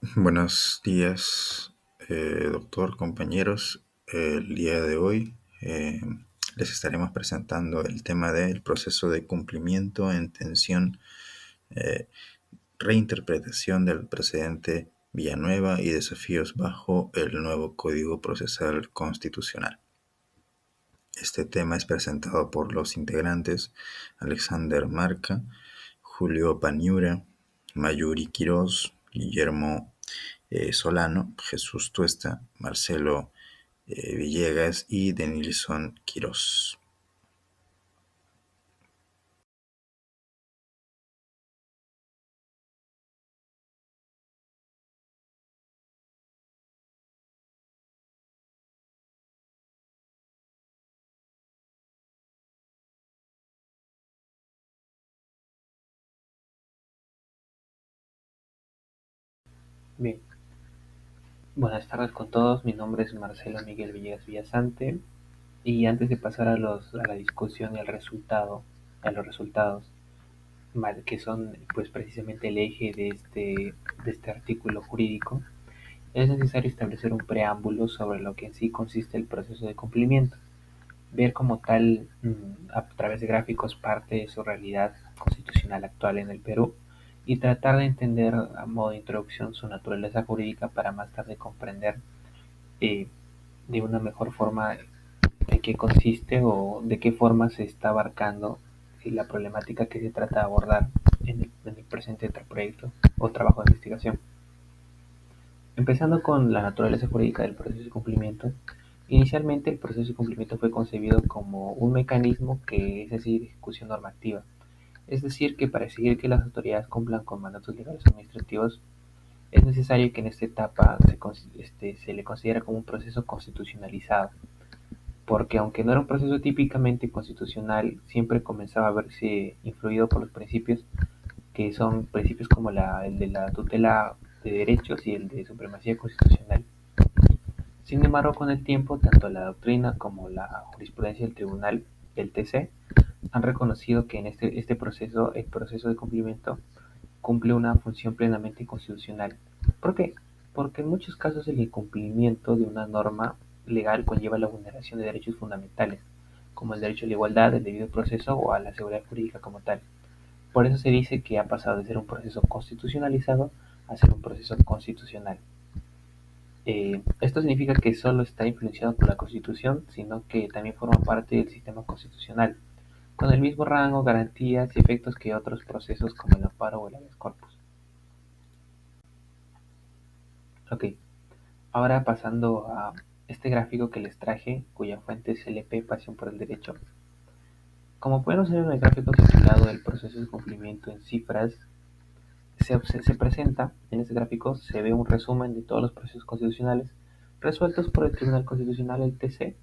Buenos días, doctor, compañeros. El día de hoy les estaremos presentando el tema del proceso de cumplimiento, intención, eh, reinterpretación del precedente Villanueva y desafíos bajo el nuevo Código Procesal Constitucional. Este tema es presentado por los integrantes Alexander Marca, Julio Paniura, Mayuri Quiroz, Guillermo Solano, Jesús Tuesta, Marcelo Villegas y Denilson Quiroz. Bien, buenas tardes con todos. Mi nombre es Marcelo Miguel Villegas Villasante y antes de pasar a la discusión y a los resultados, vale, que son pues precisamente el eje de este artículo jurídico, es necesario establecer un preámbulo sobre lo que en sí consiste el proceso de cumplimiento, ver como tal a través de gráficos parte de su realidad constitucional actual en el Perú y tratar de entender a modo de introducción su naturaleza jurídica para más tarde comprender eh, de una mejor forma en qué consiste o de qué forma se está abarcando la problemática que se trata de abordar en el presente proyecto o trabajo de investigación. Empezando con la naturaleza jurídica del proceso de cumplimiento, inicialmente el proceso de cumplimiento fue concebido como un mecanismo que es decir, ejecución normativa, es decir, que para exigir que las autoridades cumplan con mandatos legales o administrativos es necesario que en esta etapa se le considera como un proceso constitucionalizado, porque aunque no era un proceso típicamente constitucional, siempre comenzaba a verse influido por los principios que son principios como el de la tutela de derechos y el de supremacía constitucional. Sin embargo, con el tiempo, tanto la doctrina como la jurisprudencia del tribunal, el TC, han reconocido que en este proceso, el proceso de cumplimiento, cumple una función plenamente constitucional. ¿Por qué? Porque en muchos casos el incumplimiento de una norma legal conlleva la vulneración de derechos fundamentales, como el derecho a la igualdad, el debido proceso o a la seguridad jurídica como tal. Por eso se dice que ha pasado de ser un proceso constitucionalizado a ser un proceso constitucional. Esto significa que solo está influenciado por la Constitución, sino que también forma parte del sistema constitucional, con el mismo rango, garantías y efectos que otros procesos como el amparo o el habeas corpus. Ok, ahora pasando a este gráfico que les traje, cuya fuente es LP Pasión por el Derecho. Como pueden observar en el gráfico titulado El proceso de cumplimiento en cifras, se presenta, en este gráfico se ve un resumen de todos los procesos constitucionales resueltos por el Tribunal Constitucional, el TC,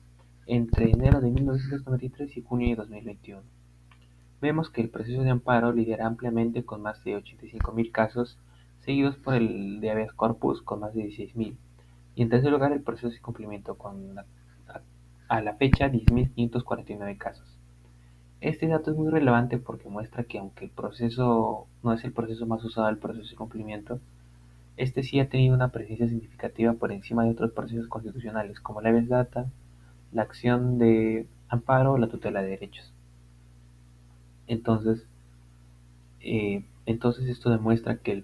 entre enero de 1993 y junio de 2021. Vemos que el proceso de amparo lidera ampliamente con más de 85.000 casos, seguidos por el de habeas corpus con más de 16.000, y en tercer lugar el proceso de cumplimiento con a la fecha 10.549 casos. Este dato es muy relevante porque muestra que aunque el proceso no es el proceso más usado del proceso de cumplimiento, este sí ha tenido una presencia significativa por encima de otros procesos constitucionales como la habeas data, la acción de amparo o la tutela de derechos. Entonces, entonces esto demuestra que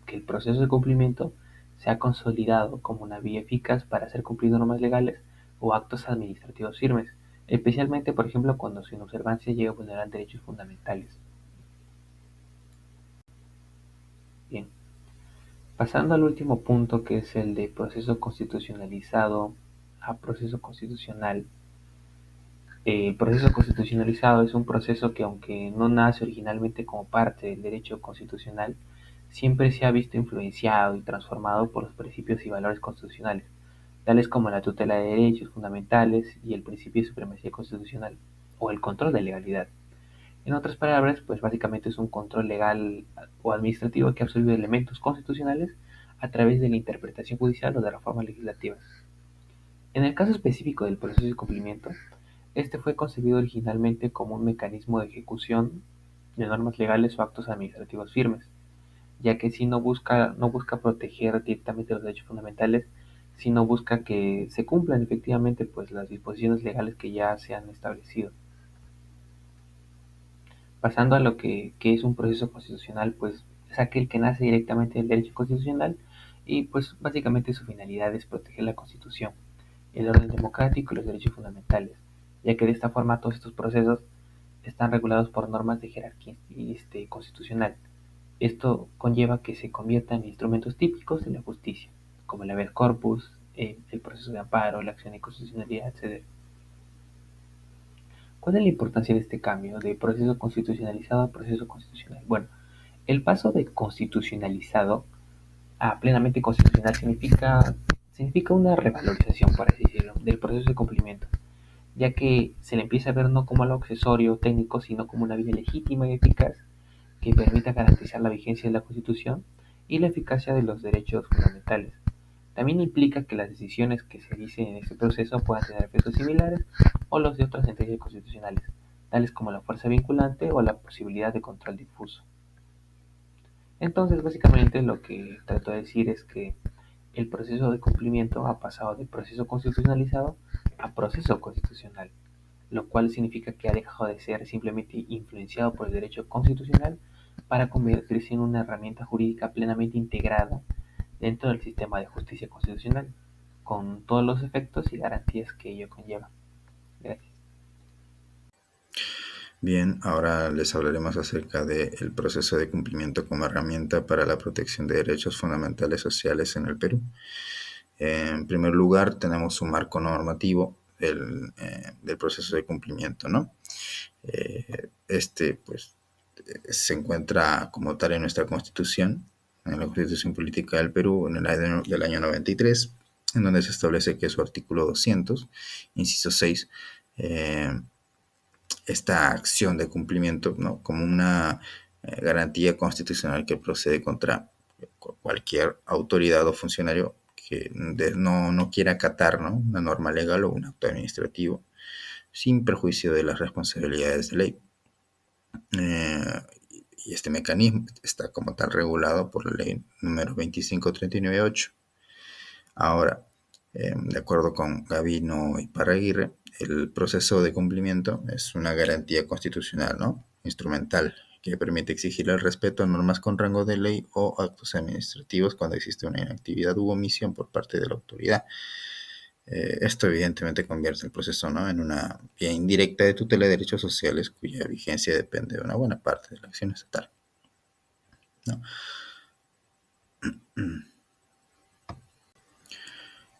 que el proceso de cumplimiento se ha consolidado como una vía eficaz para hacer cumplir normas legales o actos administrativos firmes, especialmente, por ejemplo, cuando su inobservancia llega a vulnerar derechos fundamentales. Bien, pasando al último punto, que es el de proceso constitucionalizado a proceso constitucional. El proceso constitucionalizado es un proceso que, aunque no nace originalmente como parte del derecho constitucional, siempre se ha visto influenciado y transformado por los principios y valores constitucionales, tales como la tutela de derechos fundamentales y el principio de supremacía constitucional, o el control de legalidad. En otras palabras, pues básicamente es un control legal o administrativo que absorbe elementos constitucionales a través de la interpretación judicial o de reformas legislativas. En el caso específico del proceso de cumplimiento, este fue concebido originalmente como un mecanismo de ejecución de normas legales o actos administrativos firmes. ya que si no busca proteger directamente los derechos fundamentales, sino busca que se cumplan efectivamente pues las disposiciones legales que ya se han establecido. Pasando a lo que es un proceso constitucional, pues es aquel que nace directamente del derecho constitucional y pues básicamente su finalidad es proteger la Constitución, el orden democrático y los derechos fundamentales, ya que de esta forma todos estos procesos están regulados por normas de jerarquía constitucional. Esto conlleva que se conviertan en instrumentos típicos de la justicia, como el habeas corpus, el proceso de amparo, la acción de constitucionalidad, etc. ¿Cuál es la importancia de este cambio de proceso constitucionalizado a proceso constitucional? Bueno, el paso de constitucionalizado a plenamente constitucional significa una revalorización, por así decirlo, del proceso de cumplimiento, ya que se le empieza a ver no como algo accesorio o técnico, sino como una vía legítima y eficaz que permita garantizar la vigencia de la Constitución y la eficacia de los derechos fundamentales. También implica que las decisiones que se dicen en este proceso puedan tener efectos similares o los de otras sentencias constitucionales, tales como la fuerza vinculante o la posibilidad de control difuso. Entonces, básicamente lo que trato de decir es que el proceso de cumplimiento ha pasado de proceso constitucionalizado a proceso constitucional, lo cual significa que ha dejado de ser simplemente influenciado por el derecho constitucional para convertirse en una herramienta jurídica plenamente integrada dentro del sistema de justicia constitucional, con todos los efectos y garantías que ello conlleva. Gracias. Bien, ahora les hablaremos acerca del proceso de cumplimiento como herramienta para la protección de derechos fundamentales sociales en el Perú. En primer lugar, tenemos un marco normativo del proceso de cumplimiento, ¿no? Pues, se encuentra como tal en nuestra Constitución, en la Constitución Política del Perú, en el año del año 93, en donde se establece que su artículo 200, inciso 6, esta acción de cumplimiento, ¿no?, como una garantía constitucional que procede contra cualquier autoridad o funcionario que no quiera acatar, ¿no?, una norma legal o un acto administrativo sin perjuicio de las responsabilidades de ley. Eh, y este mecanismo está como tal regulado por la ley número 25398. Ahora, de acuerdo con Gavino y Parraguirre, el proceso de cumplimiento es una garantía constitucional, ¿no?, instrumental, que permite exigir el respeto a normas con rango de ley o actos administrativos cuando existe una inactividad u omisión por parte de la autoridad. Esto evidentemente convierte el proceso, ¿no?, en una vía indirecta de tutela de derechos sociales cuya vigencia depende de una buena parte de la acción estatal, ¿no?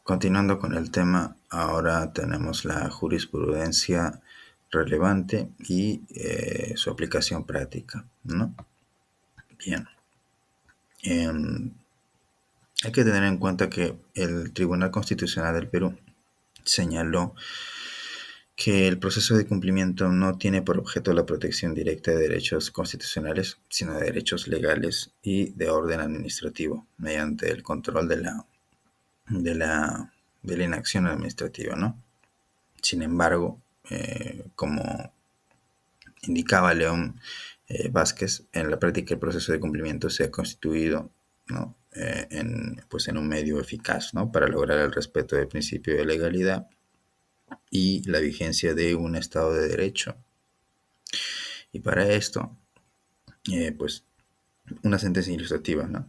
Continuando con el tema, ahora tenemos la jurisprudencia relevante y su aplicación práctica, ¿no? Bien. Hay que tener en cuenta que el Tribunal Constitucional del Perú señaló que el proceso de cumplimiento no tiene por objeto la protección directa de derechos constitucionales, sino de derechos legales y de orden administrativo, mediante el control de la, de la inacción administrativa, ¿no? Sin embargo, como indicaba León Vázquez, en la práctica el proceso de cumplimiento se ha constituido, ¿no?, pues en un medio eficaz, ¿no?, para lograr el respeto del principio de legalidad y la vigencia de un Estado de Derecho. Y para esto, pues una sentencia ilustrativa, ¿no?,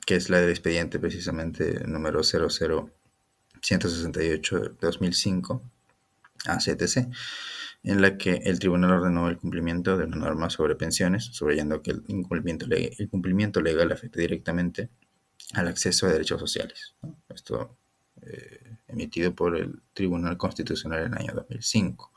que es la del expediente precisamente número 00168 de 2005 ACTC, en la que el tribunal ordenó el cumplimiento de una norma sobre pensiones, subrayando que el cumplimiento legal afecta directamente al acceso a derechos sociales, ¿no? Esto emitido por el Tribunal Constitucional en el año 2005.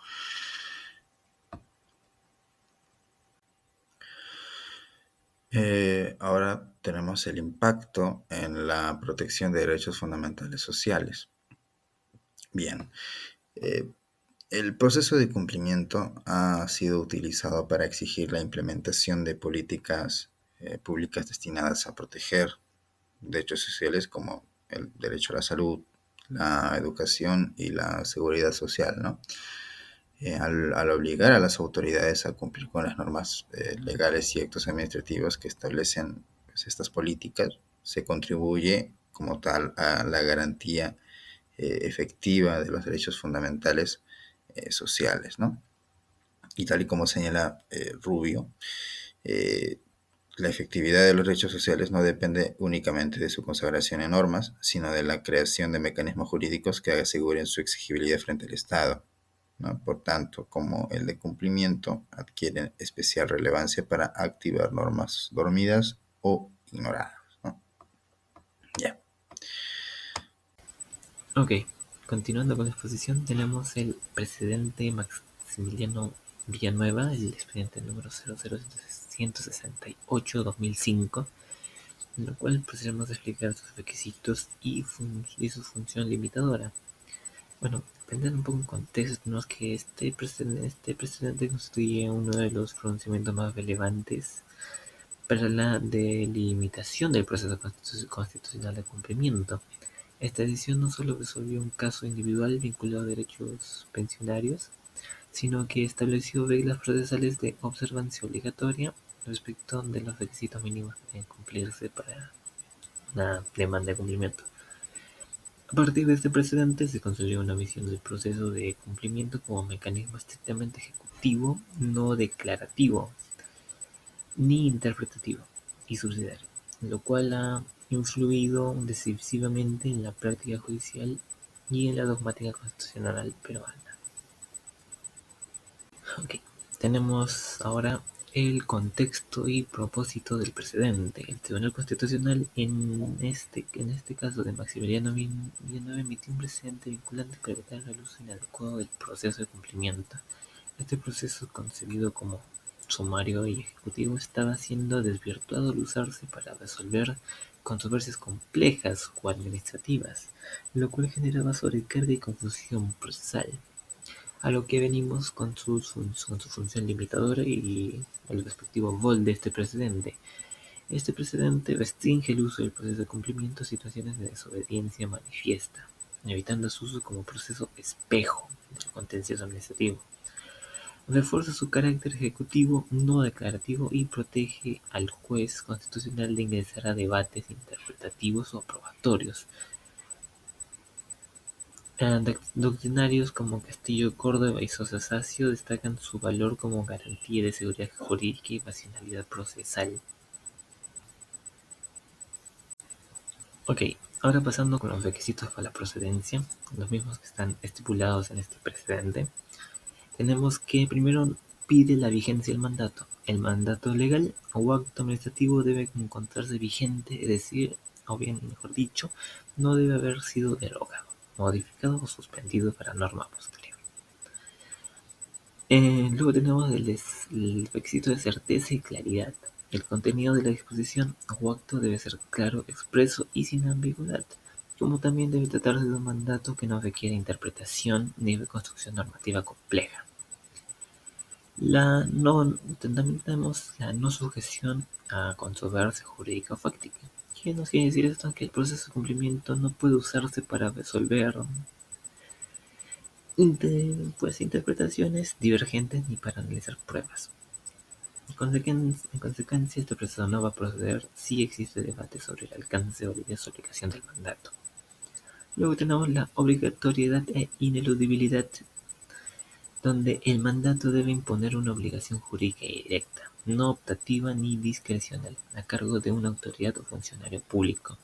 Ahora tenemos el impacto en la protección de derechos fundamentales sociales. Bien, el proceso de cumplimiento ha sido utilizado para exigir la implementación de políticas públicas destinadas a proteger derechos sociales como el derecho a la salud, la educación y la seguridad social, ¿no? Al obligar a las autoridades a cumplir con las normas legales y actos administrativos que establecen pues, estas políticas, se contribuye como tal a la garantía efectiva de los derechos fundamentales sociales, ¿no? Y tal y como señala Rubio, eh, la efectividad de los derechos sociales no depende únicamente de su consagración en normas, sino de la creación de mecanismos jurídicos que aseguren su exigibilidad frente al Estado, ¿no? Por tanto, como el de cumplimiento, adquieren especial relevancia para activar normas dormidas o ignoradas, ¿no? Ya. Ok, continuando con la exposición, tenemos el presidente Maximiliano Villanueva, el expediente número 00168-2005, en lo cual procederemos a explicar sus requisitos y su función limitadora. Bueno, dependiendo un poco en contexto, tenemos que este precedente constituye uno de los pronunciamientos más relevantes para la delimitación del proceso constitucional de cumplimiento. Esta decisión no solo resolvió un caso individual vinculado a derechos pensionarios, sino que estableció reglas procesales de observancia obligatoria respecto de los requisitos mínimos que deben cumplirse para una demanda de cumplimiento. A partir de este precedente se construyó una visión del proceso de cumplimiento como mecanismo estrictamente ejecutivo, no declarativo, ni interpretativo y subsidiario, lo cual ha influido decisivamente en la práctica judicial y en la dogmática constitucional peruana. Okay. Tenemos ahora el contexto y propósito del precedente. El Tribunal Constitucional, en este caso de Maximiliano Villanueva, emitió un precedente vinculante para evitar el uso inadecuado del proceso de cumplimiento. Este proceso, concebido como sumario y ejecutivo, estaba siendo desvirtuado al usarse para resolver controversias complejas o administrativas, lo cual generaba sobrecarga y confusión procesal. A lo que venimos con su función limitadora y el respectivo rol de este precedente. Este precedente restringe el uso del proceso de cumplimiento a situaciones de desobediencia manifiesta, evitando su uso como proceso espejo del contencioso administrativo. Refuerza su carácter ejecutivo, no declarativo, y protege al juez constitucional de ingresar a debates interpretativos o aprobatorios. Doctrinarios como Castillo Córdoba y Sosa Sacio destacan su valor como garantía de seguridad jurídica y racionalidad procesal. Ok, ahora pasando con los requisitos para la procedencia, los mismos que están estipulados en este precedente. Tenemos que primero pide la vigencia del mandato. El mandato legal o acto administrativo debe encontrarse vigente, es decir, o bien mejor dicho, no debe haber sido derogado, modificado o suspendido para norma posterior. Luego tenemos el requisito de certeza y claridad. El contenido de la disposición o acto debe ser claro, expreso y sin ambigüedad, como también debe tratarse de un mandato que no requiere interpretación ni reconstrucción normativa compleja. También tenemos la no sujeción a controversia jurídica o fáctica. ¿Qué nos quiere decir esto? Que el proceso de cumplimiento no puede usarse para resolver interpretaciones divergentes ni para analizar pruebas. En consecuencia, este proceso no va a proceder si existe debate sobre el alcance o la desobligación del mandato. Luego tenemos la obligatoriedad e ineludibilidad, donde el mandato debe imponer una obligación jurídica y directa, no optativa ni discrecional, a cargo de una autoridad o funcionario público.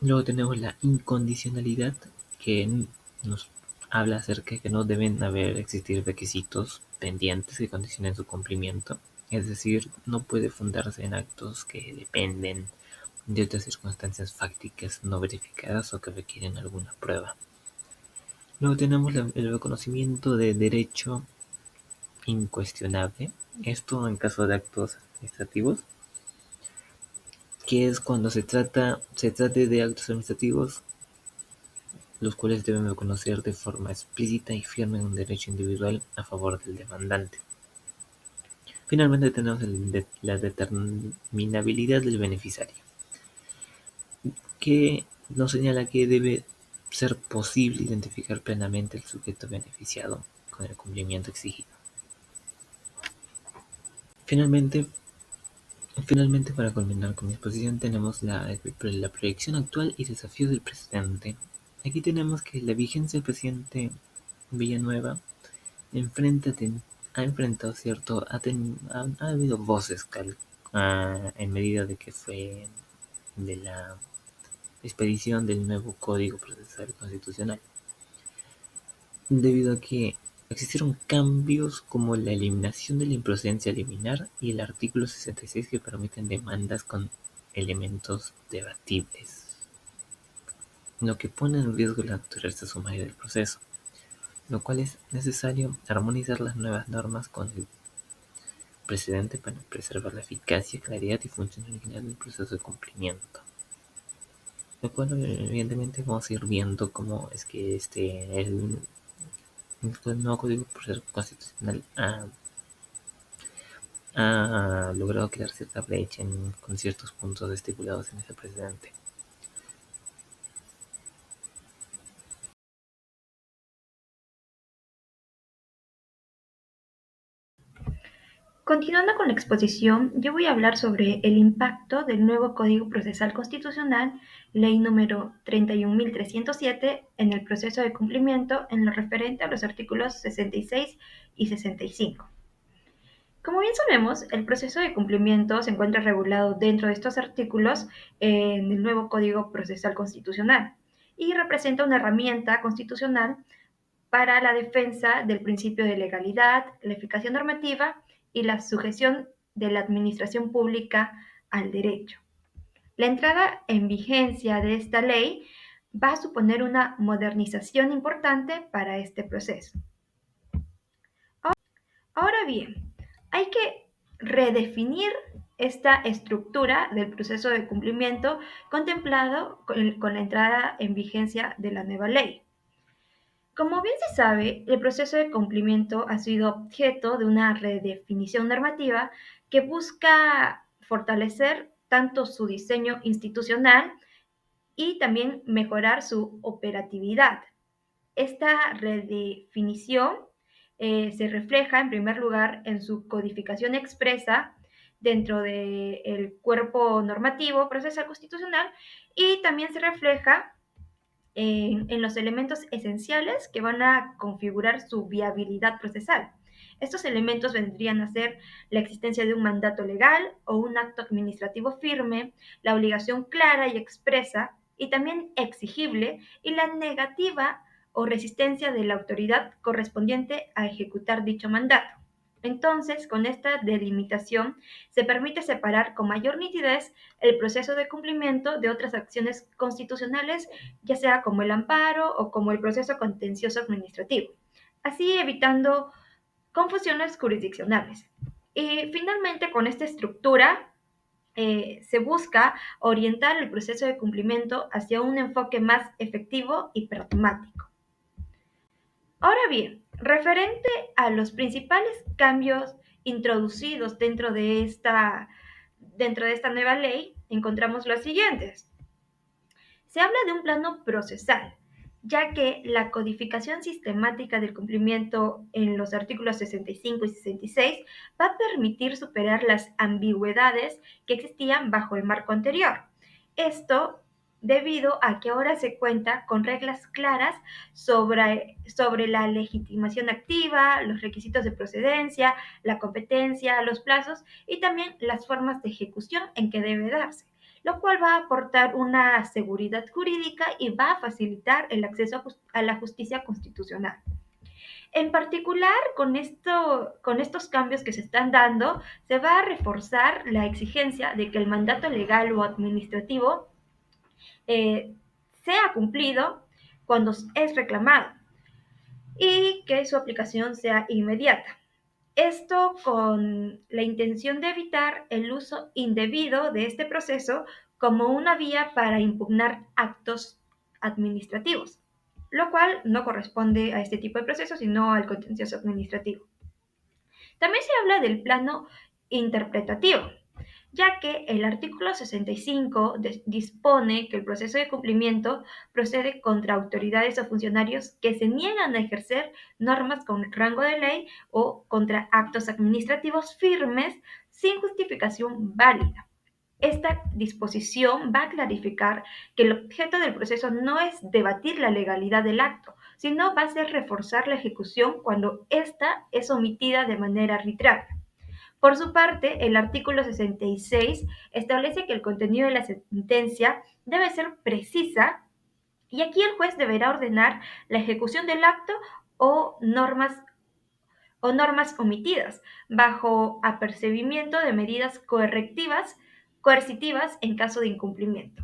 Luego tenemos la incondicionalidad, que nos habla acerca de que no deben existir requisitos pendientes que condicionen su cumplimiento, es decir, no puede fundarse en actos que dependen de otras circunstancias fácticas no verificadas o que requieren alguna prueba. Luego tenemos el reconocimiento de derecho incuestionable, esto en caso de actos administrativos, que es cuando se trate de actos administrativos los cuales deben reconocer de forma explícita y firme un derecho individual a favor del demandante. Finalmente tenemos la determinabilidad del beneficiario, que nos señala que debe ser posible identificar plenamente el sujeto beneficiado con el cumplimiento exigido. Finalmente, Finalmente, para culminar con mi exposición, tenemos la proyección actual y desafíos del presidente. Aquí tenemos que la vigencia del presidente Villanueva enfrenta, ha enfrentado cierto, ha habido voces en medida de que fue de la expedición del nuevo Código Procesal Constitucional, debido a que existieron cambios como la eliminación de la improcedencia liminar y el artículo 66 que permiten demandas con elementos debatibles, lo que pone en riesgo la naturaleza sumaria del proceso, lo cual es necesario armonizar las nuevas normas con el precedente para preservar la eficacia, claridad y función original del proceso de cumplimiento. Lo cual evidentemente vamos a ir viendo cómo es que el nuevo Código Procesal Constitucional ha logrado crear cierta brecha con ciertos puntos estipulados en ese precedente. Continuando con la exposición, yo voy a hablar sobre el impacto del nuevo Código Procesal Constitucional, Ley número 31.307, en el proceso de cumplimiento en lo referente a los artículos 66 y 65. Como bien sabemos, el proceso de cumplimiento se encuentra regulado dentro de estos artículos en el nuevo Código Procesal Constitucional y representa una herramienta constitucional para la defensa del principio de legalidad, la eficacia normativa y la sujeción de la administración pública al derecho. La entrada en vigencia de esta ley va a suponer una modernización importante para este proceso. Ahora bien, hay que redefinir esta estructura del proceso de cumplimiento contemplado con la entrada en vigencia de la nueva ley. Como bien se sabe, el proceso de cumplimiento ha sido objeto de una redefinición normativa que busca fortalecer tanto su diseño institucional y también mejorar su operatividad. Esta redefinición se refleja en primer lugar en su codificación expresa dentro del cuerpo normativo procesal constitucional y también se refleja en los elementos esenciales que van a configurar su viabilidad procesal. Estos elementos vendrían a ser la existencia de un mandato legal o un acto administrativo firme, la obligación clara y expresa y también exigible y la negativa o resistencia de la autoridad correspondiente a ejecutar dicho mandato. Entonces, con esta delimitación, se permite separar con mayor nitidez el proceso de cumplimiento de otras acciones constitucionales, ya sea como el amparo o como el proceso contencioso administrativo, así evitando confusiones jurisdiccionales. Y finalmente, con esta estructura, se busca orientar el proceso de cumplimiento hacia un enfoque más efectivo y pragmático. Ahora bien, referente a los principales cambios introducidos dentro de esta nueva ley, encontramos los siguientes. Se habla de un plano procesal, ya que la codificación sistemática del cumplimiento en los artículos 65 y 66 va a permitir superar las ambigüedades que existían bajo el marco anterior. Esto debido a que ahora se cuenta con reglas claras sobre la legitimación activa, los requisitos de procedencia, la competencia, los plazos y también las formas de ejecución en que debe darse, lo cual va a aportar una seguridad jurídica y va a facilitar el acceso a la justicia constitucional. En particular, con estos cambios que se están dando, se va a reforzar la exigencia de que el mandato legal o administrativo eh, sea cumplido cuando es reclamado y que su aplicación sea inmediata. Esto con la intención de evitar el uso indebido de este proceso como una vía para impugnar actos administrativos, lo cual no corresponde a este tipo de proceso, sino al contencioso administrativo. También se habla del plano interpretativo, ya que el artículo 65 dispone que el proceso de cumplimiento procede contra autoridades o funcionarios que se niegan a ejercer normas con rango de ley o contra actos administrativos firmes sin justificación válida. Esta disposición va a clarificar que el objeto del proceso no es debatir la legalidad del acto, sino va a ser reforzar la ejecución cuando ésta es omitida de manera arbitraria. Por su parte, el artículo 66 establece que el contenido de la sentencia debe ser precisa y aquí el juez deberá ordenar la ejecución del acto o normas omitidas, bajo apercibimiento de medidas coercitivas en caso de incumplimiento.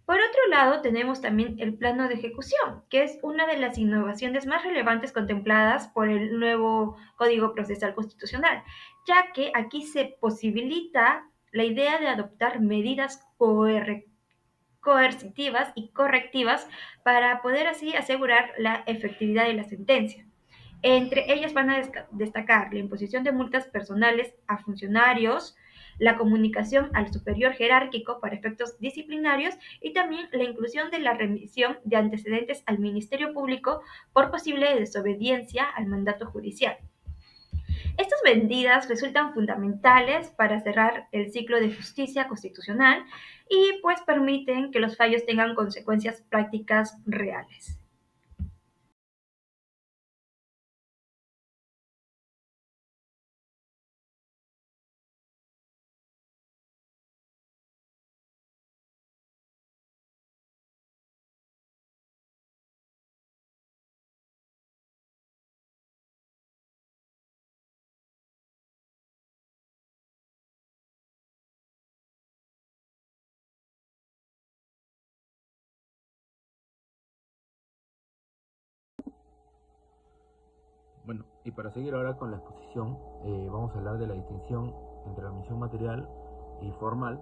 Por otro lado, tenemos también el plano de ejecución, que es una de las innovaciones más relevantes contempladas por el nuevo Código Procesal Constitucional, ya que aquí se posibilita la idea de adoptar medidas coercitivas y correctivas para poder así asegurar la efectividad de la sentencia. Entre ellas van a destacar la imposición de multas personales a funcionarios, la comunicación al superior jerárquico para efectos disciplinarios y también la inclusión de la remisión de antecedentes al Ministerio Público por posible desobediencia al mandato judicial. Estas medidas resultan fundamentales para cerrar el ciclo de justicia constitucional y pues permiten que los fallos tengan consecuencias prácticas reales. Bueno, y para seguir ahora con la exposición, vamos a hablar de la distinción entre la omisión material y formal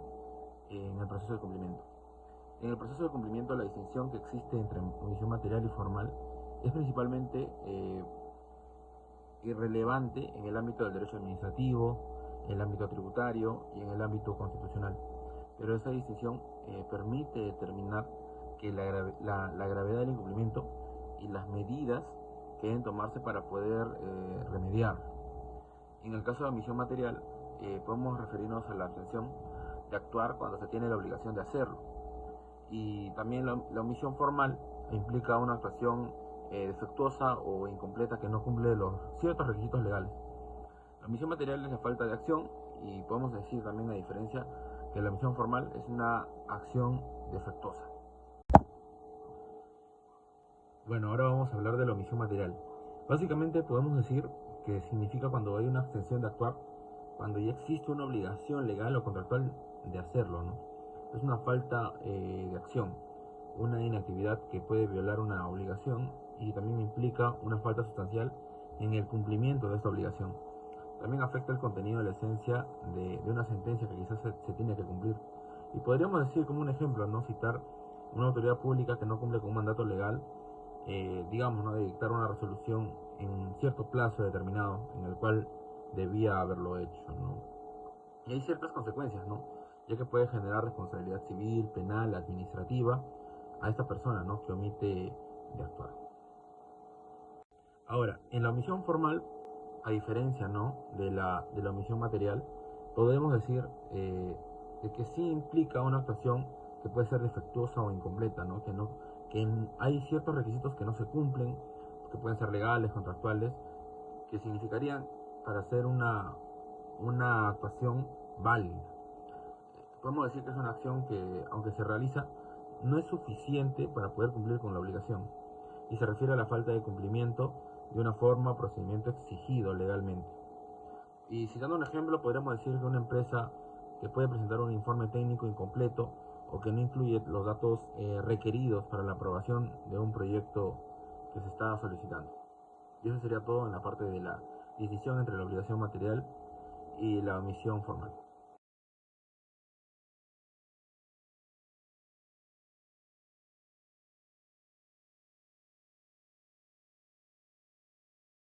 en el proceso de cumplimiento. En el proceso de cumplimiento, la distinción que existe entre omisión material y formal es principalmente irrelevante en el ámbito del derecho administrativo, en el ámbito tributario y en el ámbito constitucional. Pero esta distinción permite determinar que la gravedad del incumplimiento y las medidas que deben tomarse para poder remediar. En el caso de omisión material, podemos referirnos a la atención de actuar cuando se tiene la obligación de hacerlo. Y también la omisión formal implica una actuación defectuosa o incompleta que no cumple los ciertos requisitos legales. La omisión material es la falta de acción y podemos decir también la diferencia que la omisión formal es una acción defectuosa. Bueno, ahora vamos a hablar de la omisión material. Básicamente podemos decir que significa cuando hay una abstención de actuar, cuando ya existe una obligación legal o contractual de hacerlo, ¿no? Es una falta de acción, una inactividad que puede violar una obligación y también implica una falta sustancial en el cumplimiento de esta obligación. También afecta el contenido de la esencia de una sentencia que quizás se tiene que cumplir. Y podríamos decir como un ejemplo, ¿no? Citar una autoridad pública que no cumple con un mandato legal, digamos, ¿no? De dictar una resolución en cierto plazo determinado en el cual debía haberlo hecho, ¿no? Y hay ciertas consecuencias, ¿no? Ya que puede generar responsabilidad civil, penal, administrativa a esta persona, ¿no? Que omite de actuar. Ahora, en la omisión formal, a diferencia, ¿no? de la omisión material, podemos decir de que sí implica una actuación que puede ser defectuosa o incompleta, ¿no? Que hay ciertos requisitos que no se cumplen, que pueden ser legales, contractuales, que significarían para hacer una actuación válida. Podemos decir que es una acción que, aunque se realiza, no es suficiente para poder cumplir con la obligación, y se refiere a la falta de cumplimiento de una forma o procedimiento exigido legalmente. Y citando un ejemplo, podríamos decir que una empresa que puede presentar un informe técnico incompleto o que no incluye los datos requeridos para la aprobación de un proyecto que se está solicitando. Y eso sería todo en la parte de la decisión entre la obligación material y la omisión formal.